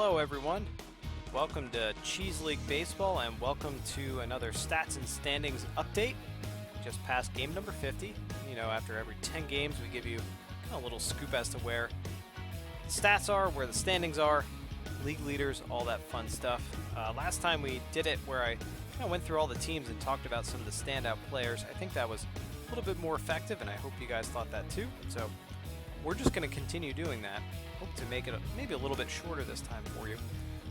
Hello everyone, welcome to Cheese League Baseball and welcome to another Stats and Standings update. Just past game number 50. You know, after every 10 games we give you a little scoop as to where the stats are, where the standings are, league leaders, all that fun stuff. Last time we did it where I went through all the teams and talked about some of the standout players. I think that was a little bit more effective and I hope you guys thought that too. So we're just going to continue doing that. Hope to make it maybe a little bit shorter this time for you.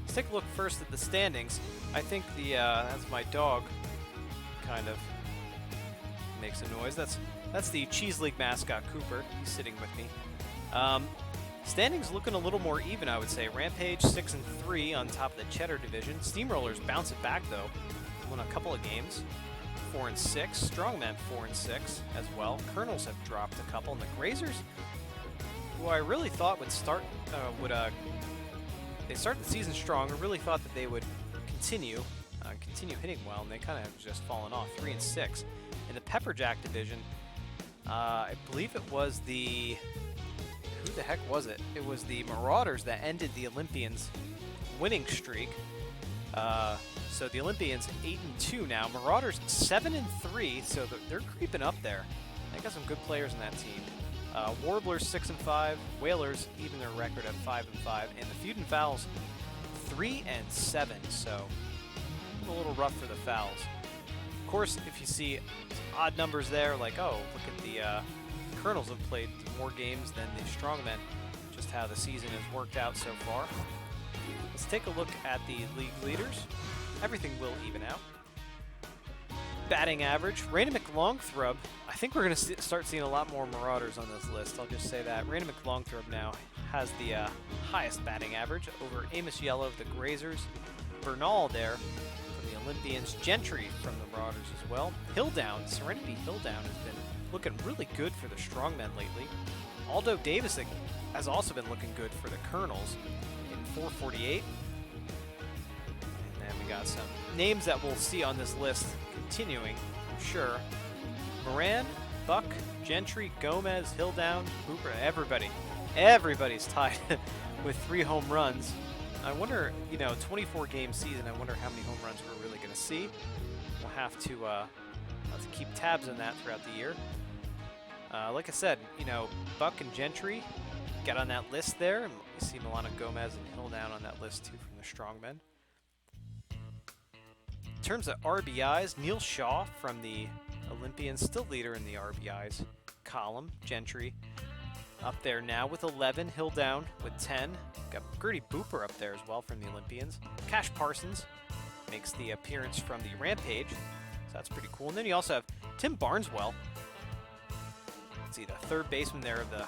Let's take a look first at the standings. I think the that's my dog kind of makes a noise. That's the Cheese League mascot Cooper. He's sitting with me. Standings looking a little more even, I would say. Rampage 6-3 on top of the Cheddar division. Steamrollers bounce it back though. Won a couple of games. 4-6. Strongmen 4-6 as well. Colonels have dropped a couple, and the Grazers, who I really thought would start they start the season strong. I really thought that they would continue hitting well, and they kind of just fallen off. 3-6 in the Pepperjack division. I believe it was the who the heck was it? It was the Marauders that ended the Olympians' winning streak. So the Olympians 8-2 now. Marauders 7-3, so they're creeping up there. They got some good players in that team. Warblers 6-5, Whalers even their record at 5-5, and the Feud and Fowls 3-7. So a little rough for the Fowls. Of course, if you see odd numbers there, like look at the Colonels have played more games than the Strongmen. Just how the season has worked out so far. Let's take a look at the league leaders. Everything will even out. Batting average, Raina McLongthrob. I think we're going to start seeing a lot more Marauders on this list. I'll just say that. Raina McLongthrob now has the highest batting average over Amos Yellow of the Grazers. Bernal there from the Olympians. Gentry from the Marauders as well. Hilldown, Serenity Hilldown has been looking really good for the Strongmen lately. Aldo Davis has also been looking good for the Colonels in 448. And then we got some names that we'll see on this list continuing, I'm sure. Moran, Buck, Gentry, Gomez, Hilldown, Hooper, everybody's tied with 3 home runs. I wonder, 24 game season, I wonder how many home runs we're really going to see. We'll have to keep tabs on that throughout the year. Like I said, Buck and Gentry got on that list there, and you see Milano Gomez and Hilldown on that list too from the Strongmen. In terms of RBIs, Neil Shaw from the Olympians, still leader in the RBIs column. Gentry up there now with 11. Hilldown with 10. Got Gertie Booper up there as well from the Olympians. Cash Parsons makes the appearance from the Rampage, so that's pretty cool. And then you also have Tim Barneswell. Let's see, the third baseman there of the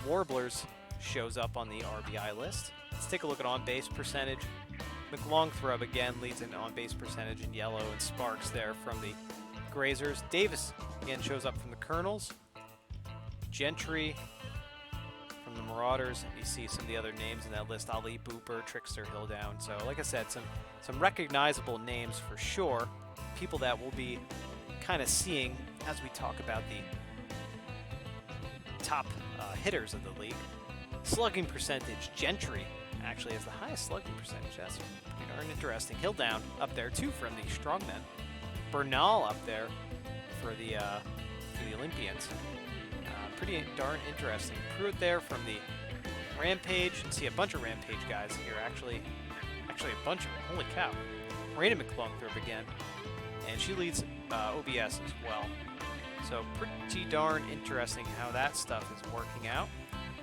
Warblers shows up on the RBI list. Let's take a look at on-base percentage. McLongthrob again leads in on-base percentage in yellow, and Sparks there from the Grazers. Davis again shows up from the Colonels. Gentry from the Marauders. You see some of the other names in that list. Ali Booper, Trickster, Hilldown. So like I said, some recognizable names for sure. People that we'll be kind of seeing as we talk about the top hitters of the league. Slugging percentage, Gentry actually has the highest slugging percentage. That's pretty darn interesting. Hilldown up there too from the Strongmen. Bernal up there for the Olympians. Pretty darn interesting. Pruitt there from the Rampage. You can see a bunch of Rampage guys here. Actually a bunch of them. Holy cow. Raina McLongthrob again. And she leads OBS as well. So pretty darn interesting how that stuff is working out.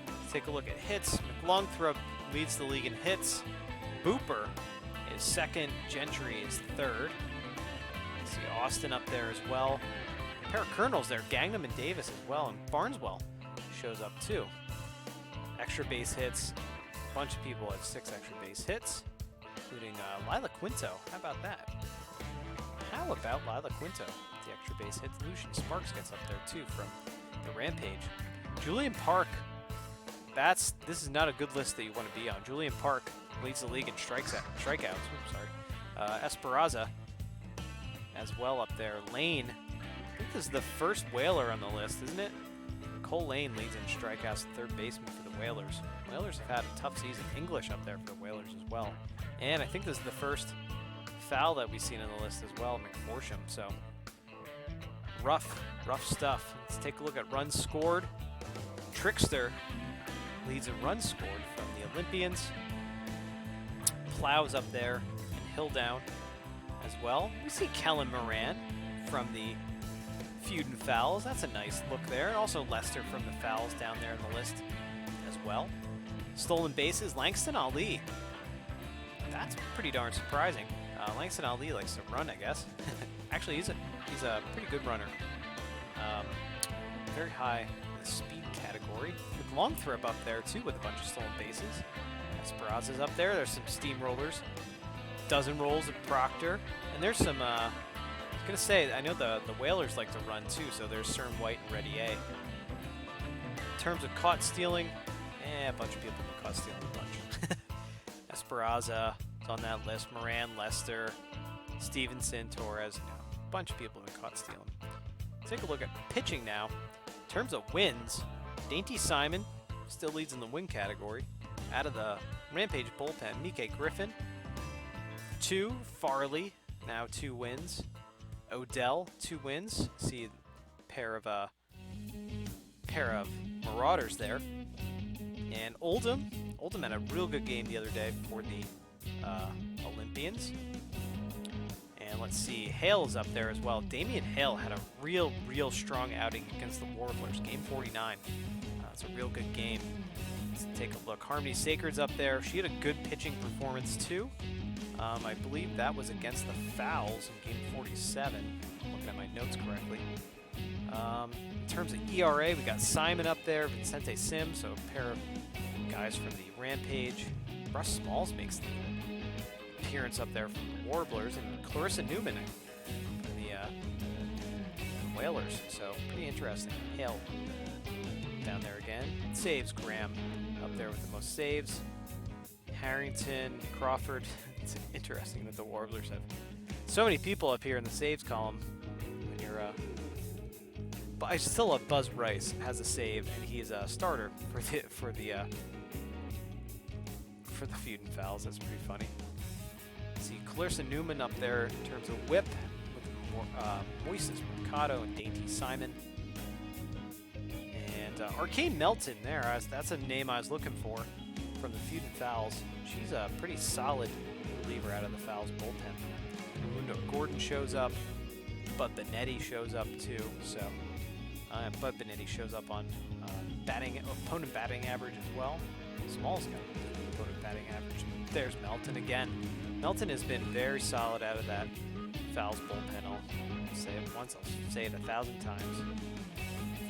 Let's take a look at hits. McLongthrob leads the league in hits. Booper is second. Gentry is third. See Austin up there as well. A pair of Colonels there, Gangnam and Davis as well, and Barneswell shows up too. Extra base hits. A bunch of people have 6 extra base hits, including Lila Quinto. How about that? How about Lila Quinto? The extra base hits. Lucian Sparks gets up there too from the Rampage. Julian Park. This is not a good list that you want to be on. Julian Park leads the league in strikeouts. Oops, sorry. Esperanza as well up there. Lane. I think this is the first Whaler on the list, isn't it? Cole Lane leads in strikeouts, third baseman for the Whalers. Whalers have had a tough season. English up there for the Whalers as well. And I think this is the first foul that we've seen on the list as well, McForsham. So rough stuff. Let's take a look at runs scored. Trickster leads in runs scored from the Olympians. Plows up there and Hill down as well. We see Kellen Moran from the Feud and Fouls. That's a nice look there. And also Lester from the Fouls down there in the list as well. Stolen bases, Langston Ali. That's pretty darn surprising. Langston Ali likes to run, I guess. Actually, he's a pretty good runner. Very high in the speed category. With Longthrop up there too with a bunch of stolen bases. Esperanza's up there. There's some Steamrollers. Dozen rolls at Proctor. And there's some, I was going to say, I know the Whalers like to run too, so there's Cern White and Ready A. In terms of caught stealing, a bunch of people have been caught stealing a bunch. Esperanza is on that list. Moran, Lester, Stevenson, Torres. A bunch of people have been caught stealing. Let's take a look at pitching now. In terms of wins, Dainty Simon still leads in the win category. Out of the Rampage bullpen, Mike Griffin. 2, Farley, now 2 wins. Odell, 2 wins. See a pair of Marauders there. And Oldham had a real good game the other day for the Olympians. And let's see, Hale is up there as well. Damian Hale had a real strong outing against the Warblers, game 49. It's a real good game. Let's take a look. Harmony Sacred's up there. She had a good pitching performance too. I believe that was against the Fouls in game 47. Looking at my notes correctly. In terms of ERA, we got Simon up there, Vicente Sim, so a pair of guys from the Rampage. Russ Smalls makes the appearance up there from the Warblers, and Clarissa Newman from the Whalers. So pretty interesting. Hale down there again. Saves, Graham up there with the most saves. Harrington, Crawford. It's interesting that the Warblers have so many people up here in the saves column. When you're, but I still love Buzz Rice has a save, and he is a starter for the Feud and Fouls. That's pretty funny. See Clarissa Newman up there in terms of whip with Moises Mercado and Dainty Simon. And Arcane Melton there. That's a name I was looking for from the Feud and Fouls. She's a pretty solid reliever out of the Fouls bullpen. Raimundo Gordon shows up. Bud Benetti shows up too. So Bud Benetti shows up on opponent batting average as well. Smalls got opponent batting average. There's Melton again. Melton has been very solid out of that Fouls bullpen. I'll say it once, I'll say it 1,000 times.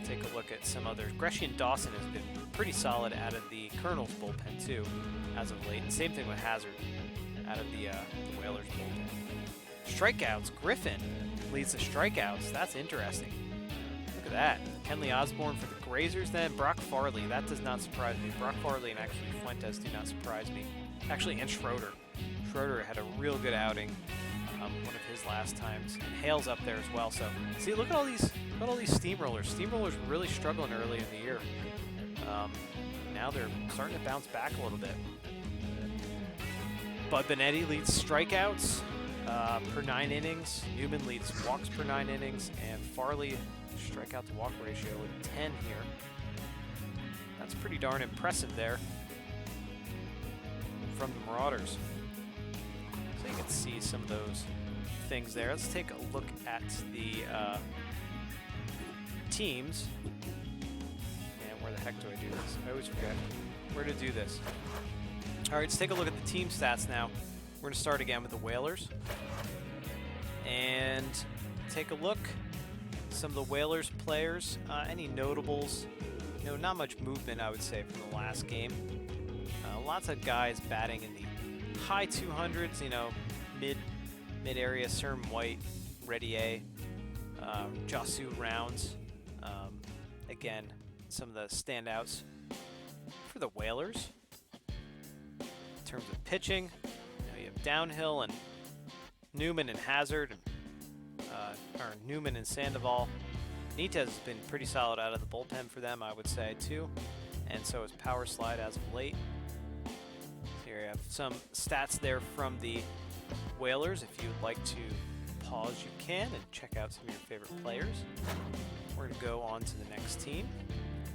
Take a look at some others. Grecian Dawson has been pretty solid out of the Colonels bullpen too, as of late. And same thing with Hazard out of the Whalers bullpen. Strikeouts, Griffin leads the strikeouts. That's interesting. Look at that. Kenley Osborne for the Grazers then. Brock Farley, that does not surprise me. Brock Farley and actually Fuentes do not surprise me. Actually, and Schroeder. Schroeder had a real good outing one of his last times. And Hale's up there as well. So see, look at all these Steamrollers. Steamrollers were really struggling early in the year. Now they're starting to bounce back a little bit. Bud Benetti leads strikeouts per 9 innings. Newman leads walks per 9 innings. And Farley, strikeout to walk ratio with 10 here. That's pretty darn impressive there from the Marauders. So you can see some of those things there. Let's take a look at the teams. And where the heck do I do this? I always forget where to do this. All right, let's take a look at the team stats now. We're going to start again with the Whalers. And take a look at some of the Whalers players. Any notables? Not much movement, I would say, from the last game. Lots of guys batting in the high 200s, mid area. Cern White, Ready A, Josu Rounds. Again, some of the standouts for the Whalers. In terms of pitching, you have Downhill and Newman and Hazard, or Newman and Sandoval. Nitez has been pretty solid out of the bullpen for them, I would say, too. And so is Power Slide as of late. So here you have some stats there from the Whalers. If you would like to pause, you can, and check out some of your favorite players. We're going to go on to the next team.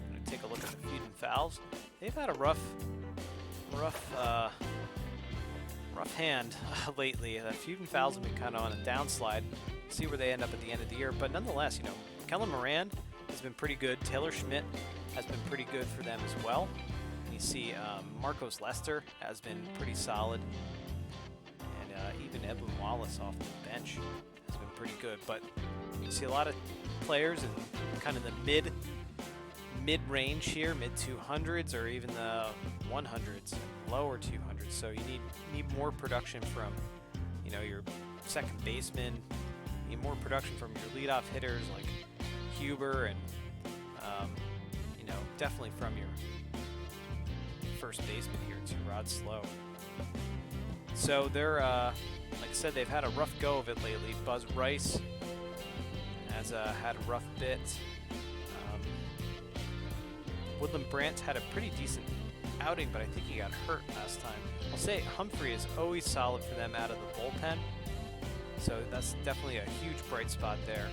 I'm going to take a look at the Feud and Fouls. They've had a rough hand lately. The Feud and Fouls have been kind of on a downslide. See where they end up at the end of the year, but nonetheless, you know, Kellen Moran has been pretty good. Taylor Schmidt has been pretty good for them as well. And you see Marcos Lester has been pretty solid, and even Edwin Wallace off the bench has been pretty good. But you see a lot of players in kind of the mid-range here, mid-200s or even the 100s, lower 200s. So you need more production from, you know, your second baseman. You need more production from your leadoff hitters like Huber, and you know, definitely from your first baseman here too, Rod Slow. So they're like I said, they've had a rough go of it lately. Buzz Rice has had a rough bit. Woodland Brandt had a pretty decent outing, but I think he got hurt last time. I'll say Humphrey is always solid for them out of the bullpen, so that's definitely a huge bright spot there.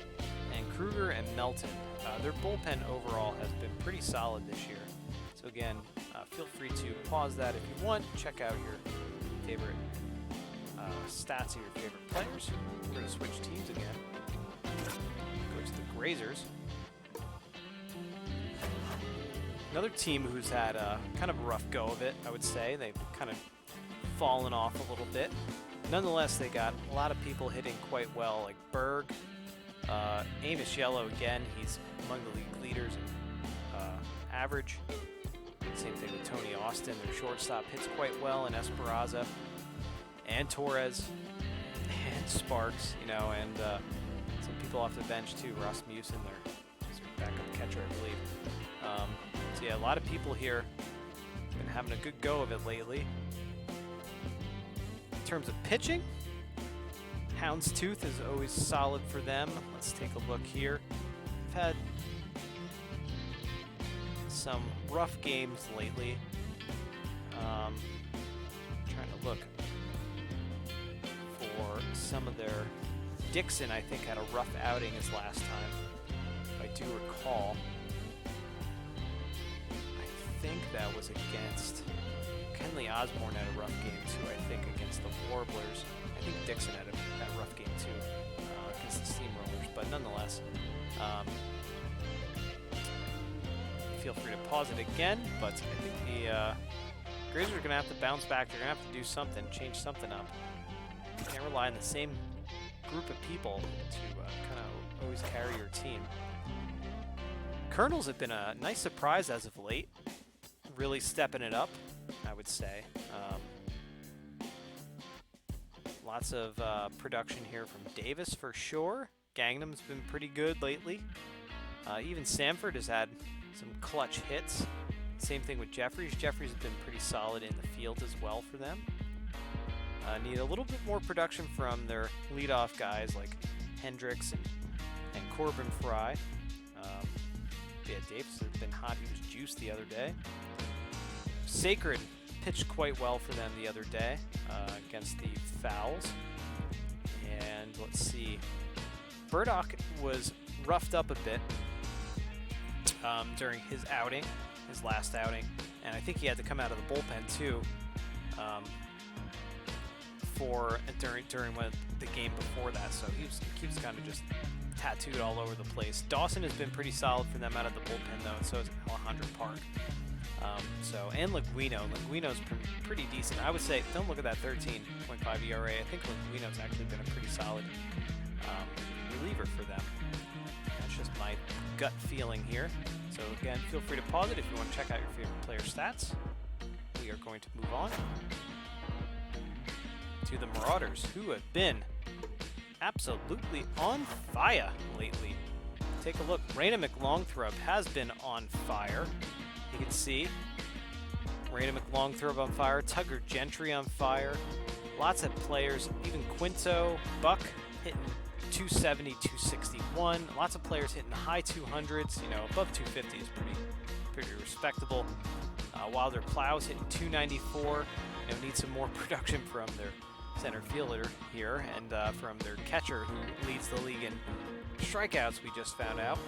And Kruger and Melton, their bullpen overall has been pretty solid this year. So again, feel free to pause that if you want. Check out your favorite stats of your favorite players. We're going to switch teams again. Go to the Grazers. Another team who's had kind of a rough go of it, I would say. They've kind of fallen off a little bit. Nonetheless, they got a lot of people hitting quite well, like Berg. Amos Yellow, again, he's among the league leaders in average. Same thing with Tony Austin. Their shortstop hits quite well, and Esperanza, and Torres, and Sparks, you know, and some people off the bench too. Ross Musin, their backup catcher, I believe. So yeah, a lot of people here have been having a good go of it lately. In terms of pitching, Houndstooth is always solid for them. Let's take a look here. We've had some rough games lately. Trying to look for some of their... Dixon, I think, had a rough outing his last time, if I do recall. I think that was against... Kenley Osborne had a rough game too, I think, against the Warblers. I think Dixon had a rough game too against the Steamrollers, but nonetheless, feel free to pause it again. But I think the Grazers are going to have to bounce back. They're going to have to do something, change something up. You can't rely on the same group of people to kind of always carry your team. Colonels have been a nice surprise as of late, really stepping it up, I would say. Lots of production here from Davis for sure. Gangnam's been pretty good lately. Even Samford has had some clutch hits. Same thing with Jeffries. Jeffries has been pretty solid in the field as well for them. Need a little bit more production from their leadoff guys like Hendricks and Corbin Fry. Yeah, Davis has been hot. He was juiced the other day. Sacred pitched quite well for them the other day against the Fowls. And let's see. Burdock was roughed up a bit during his outing, his last outing. And I think he had to come out of the bullpen too during the game before that. So he was kind of just tattooed all over the place. Dawson has been pretty solid for them out of the bullpen though, and so is Alejandro Park. And Linguino's pretty decent. I would say, don't look at that 13.5 ERA. I think Linguino's actually been a pretty solid reliever for them. That's just my gut feeling here. So again, feel free to pause it if you want to check out your favorite player stats. We are going to move on to the Marauders, who have been absolutely on fire lately. Take a look. Raina McLongthrope has been on fire. You can see Raina McLongthrope on fire, Tugger Gentry on fire, lots of players, even Quinto, Buck hitting 270, 261. Lots of players hitting the high 200s. You know, above 250 is pretty respectable. Wilder Plows hitting 294. You know, need some more production from their center fielder here and from their catcher who leads the league in strikeouts. We just found out.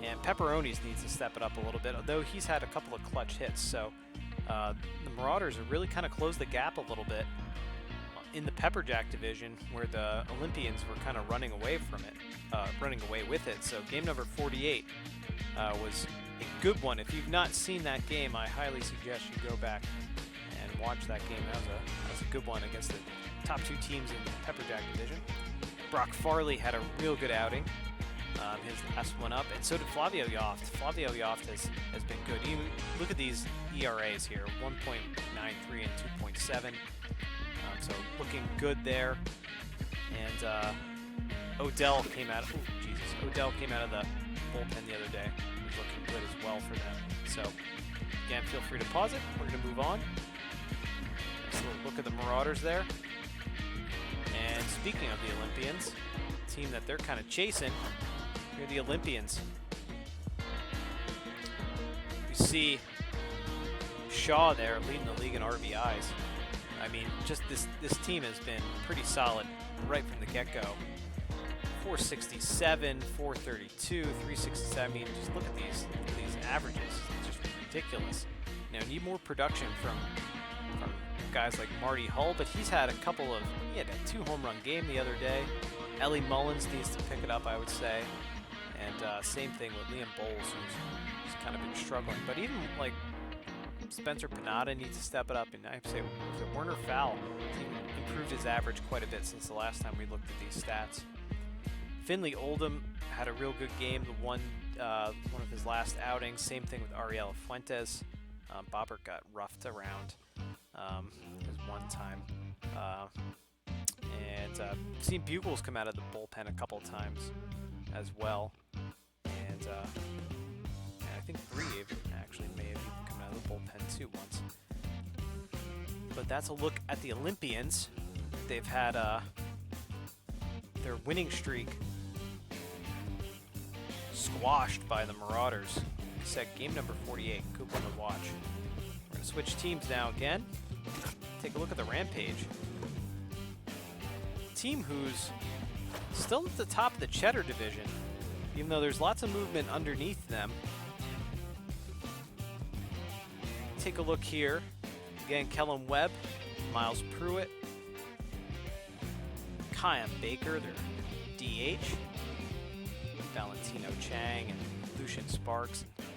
And Pepperonis needs to step it up a little bit, although he's had a couple of clutch hits. So the Marauders have really kind of closed the gap a little bit in the Pepperjack division, where the Olympians were kind of running away from it, running away with it. So game number 48 was a good one. If you've not seen that game, I highly suggest you go back and watch that game. That was a good one against the top two teams in the Pepperjack division. Brock Farley had a real good outing. His last one up, and so did Flavio Yoft. Flavio Yoft has been good. You look at these ERAs here, 1.93 and 2.7. So looking good there. And Odell came out. Odell came out of the bullpen the other day. He was looking good as well for them. So again, feel free to pause it. We're going to move on. Let's look at the Marauders there. And speaking of the Olympians, team that they're kind of chasing. Here are the Olympians. We see Shaw there leading the league in RBIs. I mean, just this team has been pretty solid right from the get-go. 467, 432, 367. I mean, just look at these averages. It's just ridiculous. You know, need more production from guys like Marty Hull, but he had a 2 home run game the other day. Ellie Mullins needs to pick it up, I would say. And same thing with Liam Bowles, who's kind of been struggling. But even like Spencer Panada needs to step it up, and I'd say Werner Fowl improved his average quite a bit since the last time we looked at these stats. Finley Oldham had a real good game, one of his last outings. Same thing with Ariel Fuentes. Bobbert got roughed around his one time. And seen Bugles come out of the bullpen a couple times as well. And I think Bree actually may have even come out of the bullpen too once. But that's a look at the Olympians. They've had their winning streak squashed by the Marauders. Like I said, game number 48, good one to watch. We're going to switch teams now again. Take a look at the Rampage. Team who's still at the top of the Cheddar division, even though there's lots of movement underneath them. Take a look here. Again, Kellen Webb, Miles Pruitt, Kyan Baker, their DH, Valentino Chang, and Lucian Sparks, and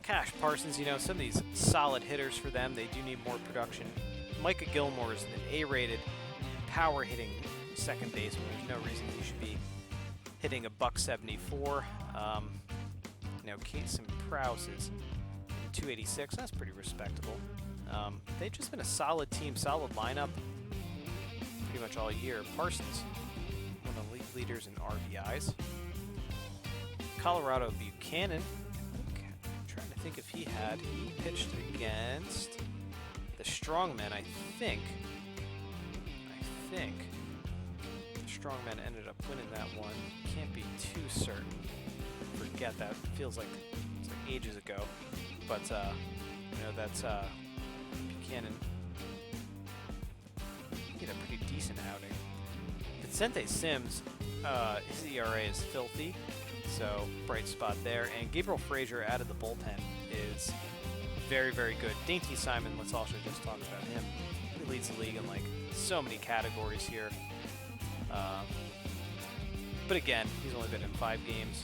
Cash Parsons. You know, some of these solid hitters for them. They do need more production. Micah Gilmore is an A-rated power hitting second baseman. There's no reason he should be hitting a .174. You know, Casey Prowse is 286. That's pretty respectable. They've just been a solid team, solid lineup pretty much all year. Parsons, one of the league leaders in RBIs. Colorado Buchanan. I'm trying to think if he pitched against the Strongmen, I think the Strongmen ended up winning that one. Can't be too certain. Forget that. Feels like it's like ages ago. But you know, that's Buchanan. He had a pretty decent outing. Vicente Sims, his ERA is filthy, so bright spot there. And Gabriel Frazier out of the bullpen is very, very good. Dainty Simon, let's also just talk about him. He leads the league in like so many categories here. But again, he's only been in 5 games.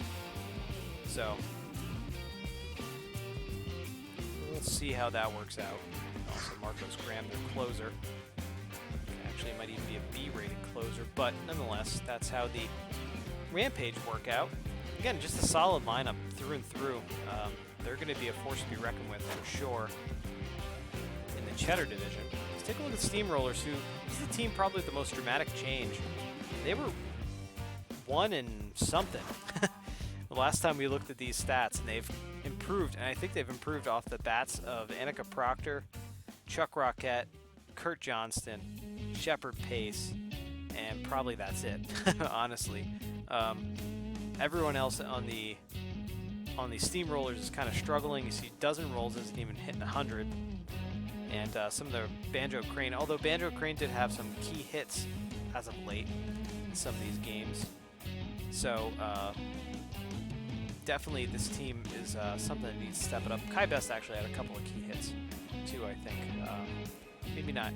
So we'll see how that works out. Also, Marcos Graham, their closer. Actually, it might even be a B-rated closer, but nonetheless, that's how the Rampage work out. Again, just a solid lineup through and through. They're going to be a force to be reckoned with for sure in the Cheddar division. Let's take a look at Steamrollers, who is the team probably with the most dramatic change. They were 1 and something the last time we looked at these stats, and they've improved, and I think they've improved off the bats of Annika Proctor, Chuck Rockett, Kurt Johnston, Shepard Pace, and probably that's it, honestly. Everyone else on the Steamrollers is kind of struggling. You see Dozen Rolls isn't even hitting 100. And some of the Banjo Crane, although Banjo Crane did have some key hits as of late in some of these games. So definitely this team is something that needs to step it up. Kai Best actually had a couple of key hits too, I think. Maybe not,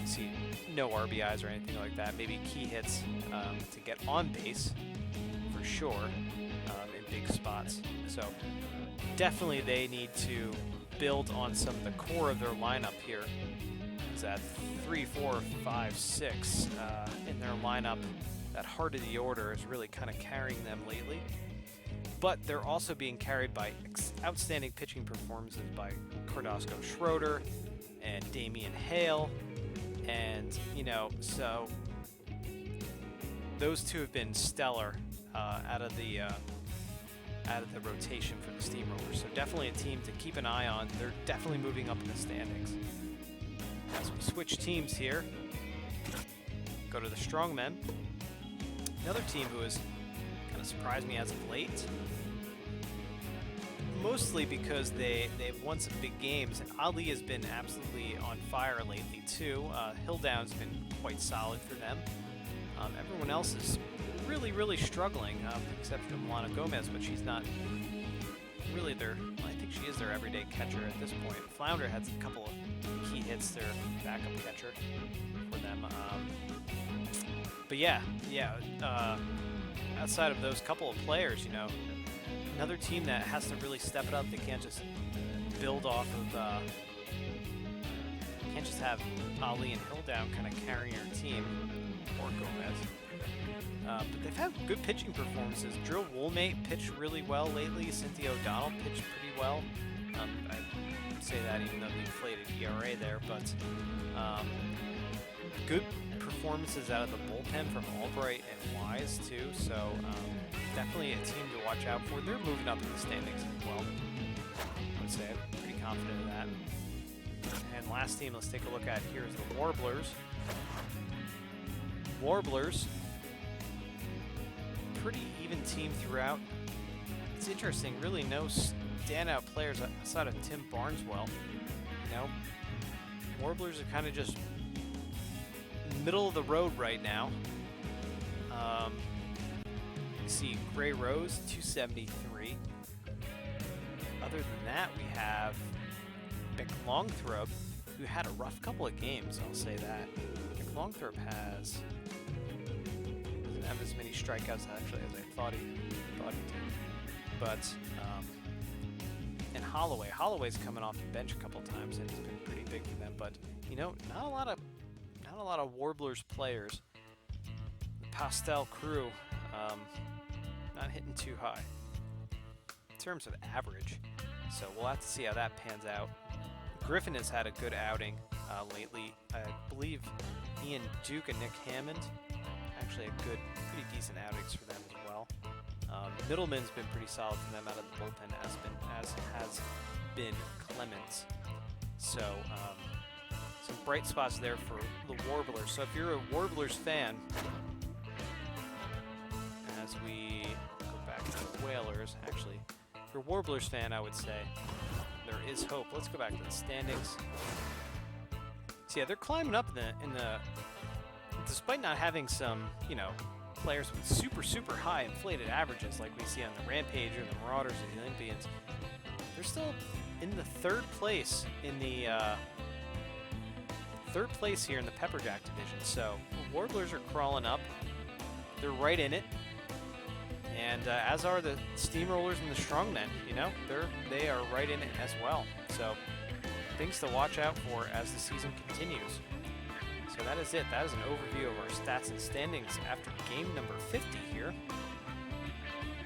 see, no RBIs or anything like that. Maybe key hits to get on base for sure in big spots. So definitely they need to build on some of the core of their lineup here. Is that 3, 4, 5, 6 in their lineup. That heart of the order is really kind of carrying them lately. But they're also being carried by outstanding pitching performances by Cardasco Schroeder and Damian Hale. And, you know, so those two have been stellar out of the rotation for the Steamrollers. So definitely a team to keep an eye on. They're definitely moving up in the standings. As we switch teams here, go to the Strongmen. Another team who has kind of surprised me as of late. Mostly because they've won some big games, and Ali has been absolutely on fire lately too. Hilldown's been quite solid for them. Everyone else is really struggling, with the exception of Milana Gomez, but she's not really their, I think she is their everyday catcher at this point. Flounder had a couple of key hits, their backup catcher for them. But yeah, outside of those couple of players, you know, another team that has to really step it up. They can't just build off of, can't just have Ali and Hilldown kind of carrying your team, or Gomez. But they've had good pitching performances. Drill Woolmate pitched really well lately. Cynthia O'Donnell pitched pretty well. I say that even though the inflated ERA there, but good performances out of the bullpen from Albright and Wise too. So definitely a team to watch out for. They're moving up in the standings as well. I would say I'm pretty confident of that. And last team, let's take a look at here is the Warblers. Warblers, pretty even team throughout. It's interesting, really no standout players outside of Tim Barneswell. You know, Warblers are kind of just middle of the road right now. You see Gray Rose, 273. Other than that, we have McLongthrope, who had a rough couple of games, I'll say that. McLongthrope doesn't have as many strikeouts actually as I thought he did. But and Holloway's coming off the bench a couple times and it's been pretty big for them. But you know, not a lot of Warblers players. The Pastel crew not hitting too high in terms of average. So we'll have to see how that pans out. Griffin has had a good outing lately. I believe Ian Duke and Nick Hammond actually had pretty decent outings for them as well. Middleman's been pretty solid for them out of the bullpen, as has been Clemens. So some bright spots there for the Warblers. So if you're a Warblers fan, as we go back to the Whalers, actually, if you're a Warblers fan, I would say there is hope. Let's go back to the standings. So yeah, they're climbing up in the despite not having some, you know, players with super high inflated averages like we see on the Rampage or the Marauders or the Olympians. They're still in the third place in the third place here in the Pepperjack division. So the Warblers are crawling up. They're right in it. And as are the Steamrollers and the Strongmen, you know, they are right in it as well. So things to watch out for as the season continues. So that is it. That is an overview of our stats and standings after game number 50 here.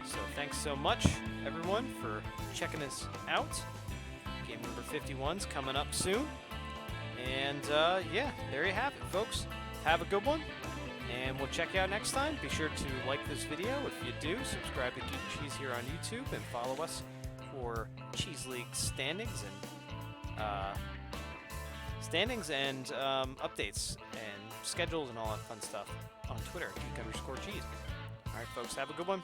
So thanks so much, everyone, for checking us out. Game number 51's coming up soon. And yeah, there you have it, folks. Have a good one. And we'll check you out next time. Be sure to like this video. If you do, subscribe to Geek Cheese here on YouTube and follow us for Cheese League standings and standings and updates and schedules and all that fun stuff on Twitter, geek_cheese. All right, folks, have a good one.